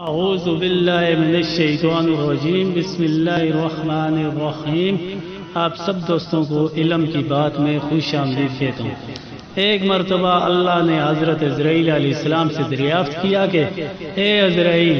اعوذ باللہ من الشیطان الرجیم بسم اللہ الرحمن الرحیم۔ آپ سب دوستوں کو علم کی بات میں خوش آمدید کہتا ہوں۔ ایک مرتبہ اللہ نے حضرت عزرائیل علیہ السلام سے دریافت کیا کہ اے عزرائیل،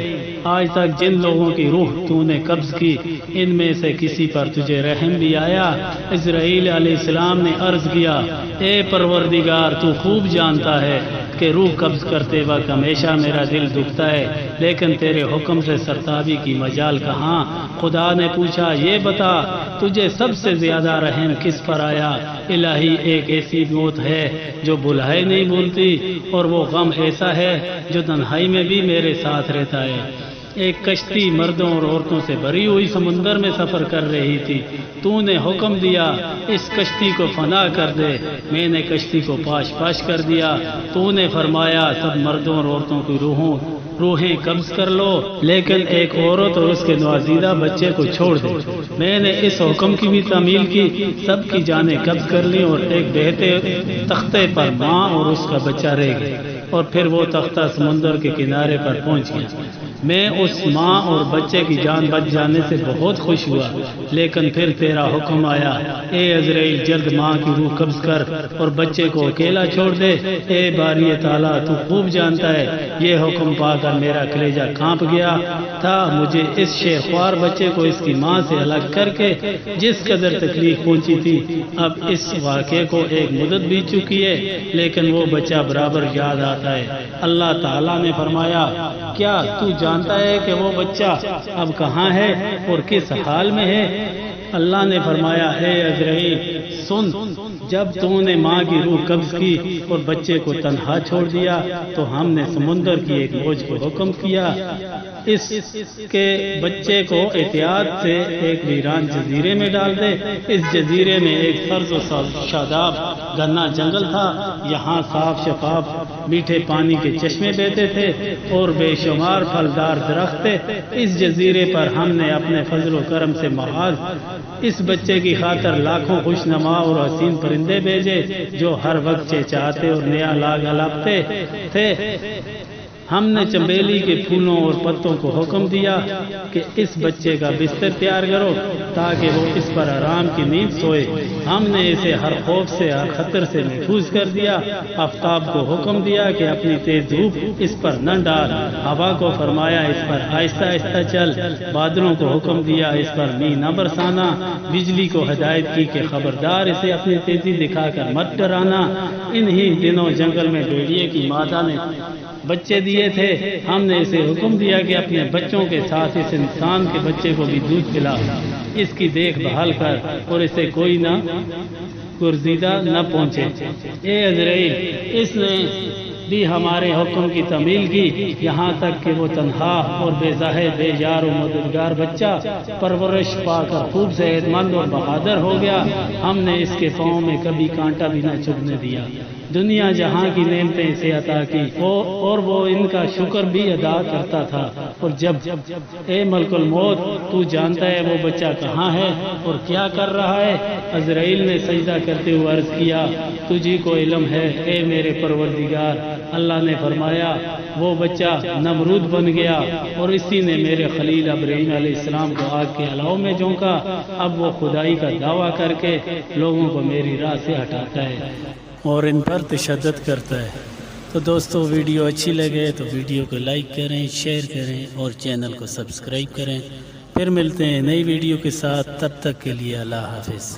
آج تک جن لوگوں کی روح تو نے قبض کی ان میں سے کسی پر تجھے رحم بھی آیا؟ عزرائیل علیہ السلام نے عرض کیا، اے پروردگار، تو خوب جانتا ہے کہ روح قبض کرتے وقت ہمیشہ میرا دل دکھتا ہے، لیکن تیرے حکم سے سرتابی کی مجال کہاں؟ خدا نے پوچھا، یہ بتا تجھے سب سے زیادہ رحم کس پر آیا؟ الہی، ایک ایسی موت ہے جو بلائے نہیں بھولتی، اور وہ غم ایسا ہے جو تنہائی میں بھی میرے ساتھ رہتا ہے۔ ایک کشتی مردوں اور عورتوں سے بھری ہوئی سمندر میں سفر کر رہی تھی۔ تو نے حکم دیا اس کشتی کو فنا کر دے، میں نے کشتی کو پاش پاش کر دیا۔ تو نے فرمایا سب مردوں اور عورتوں کی روحیں قبض کر لو، لیکن ایک عورت اور اس کے نوزائیدہ بچے کو چھوڑ دے۔ میں نے اس حکم کی بھی تعمیل کی، سب کی جانیں قبض کر لی اور ایک بہتے تختے پر ماں اور اس کا بچہ رہ گئے، اور پھر وہ تختہ سمندر کے کنارے پر پہنچ گیا۔ میں اس ماں اور بچے کی جان بچ جانے سے بہت خوش ہوا، لیکن پھر تیرا حکم آیا، اے عزرائیل، جلد ماں کی روح قبض کر اور بچے کو اکیلا چھوڑ دے۔ اے باری تعالیٰ، تو خوب جانتا ہے یہ حکم پا کر میرا کلیجہ کانپ گیا تھا۔ مجھے اس شیخوار بچے کو اس کی ماں سے الگ کر کے جس قدر تکلیف پہنچی تھی، اب اس واقعے کو ایک مدت بیت چکی ہے، لیکن وہ بچہ برابر یاد آتا ہے۔ اللہ تعالیٰ نے فرمایا، کیا تو جانتا ہے کہ وہ بچہ اب کہاں ہے اور کس حال میں ہے؟ اللہ نے فرمایا، اے عزرائیل سن، جب تو نے ماں کی روح قبض کی اور بچے کو تنہا چھوڑ دیا تو ہم نے سمندر کی ایک موج کو حکم کیا، اس کے بچے کو احتیاط سے ایک ویران جزیرے میں ڈال دے۔ اس جزیرے میں ایک سرد و شاداب گھنا جنگل تھا، یہاں صاف شفاف میٹھے پانی کے چشمے بہتے تھے اور بے شمار پھلدار درخت تھے۔ اس جزیرے پر ہم نے اپنے فضل و کرم سے محاذ اس بچے کی خاطر لاکھوں خوش نما اور حسین پرندے بھیجے جو ہر وقت چہچہاتے اور نیا لاگ الاپتے تھے۔ ہم نے چنبیلی کے پھولوں اور پتوں کو حکم دیا کہ اس بچے کا بستر تیار کرو تاکہ وہ اس پر آرام کی نیند سوئے۔ ہم نے اسے ہر خوف سے، ہر خطر سے محفوظ کر دیا۔ آفتاب کو حکم دیا کہ اپنی تیز دھوپ اس پر نہ ڈال، ہوا کو فرمایا اس پر آہستہ آہستہ چل، بادلوں کو حکم دیا اس پر میںہ نہ برسانا، بجلی کو ہدایت کی کہ خبردار اسے اپنی تیزی دکھا کر مت ڈرانا۔ انہی دنوں جنگل میں بھیڑیے کی ماتا نے بچے دیے تھے، ہم نے اسے حکم دیا کہ اپنے بچوں کے ساتھ اس انسان کے بچے کو بھی دودھ پلا، اس کی دیکھ بھال کر اور اسے کوئی نہ گرزیدہ نہ پہنچے۔ اے عزرائیل، اس نے بھی ہمارے حکم کی تعمیل کی، یہاں تک کہ وہ تنہا اور بے زاہد، بے یار و مددگار بچہ پرورش پا کر خوب صحت مند اور بہادر ہو گیا۔ ہم نے اس کے پاؤں میں کبھی کانٹا بھی نہ چبھنے دیا۔ دنیا جہاں کی نعمتیں اسے عطا کی اور وہ ان کا شکر بھی ادا کرتا تھا۔ اور جب اے ملک الموت، تو جانتا ہے وہ بچہ کہاں ہے اور کیا کر رہا ہے؟ عزرائیل نے سجدہ کرتے ہوئے عرض کیا، تجھی کو علم ہے اے میرے پروردگار۔ اللہ نے فرمایا، وہ بچہ نمرود بن گیا اور اسی نے میرے خلیل ابراہیم علیہ السلام کو آگ کے الاؤ میں جھونکا۔ اب وہ خدائی کا دعویٰ کر کے لوگوں کو میری راہ سے ہٹاتا ہے اور ان پر تشدد کرتا ہے۔ تو دوستو، ویڈیو اچھی لگے تو ویڈیو کو لائک کریں، شیئر کریں اور چینل کو سبسکرائب کریں۔ پھر ملتے ہیں نئی ویڈیو کے ساتھ، تب تک کے لیے اللہ حافظ۔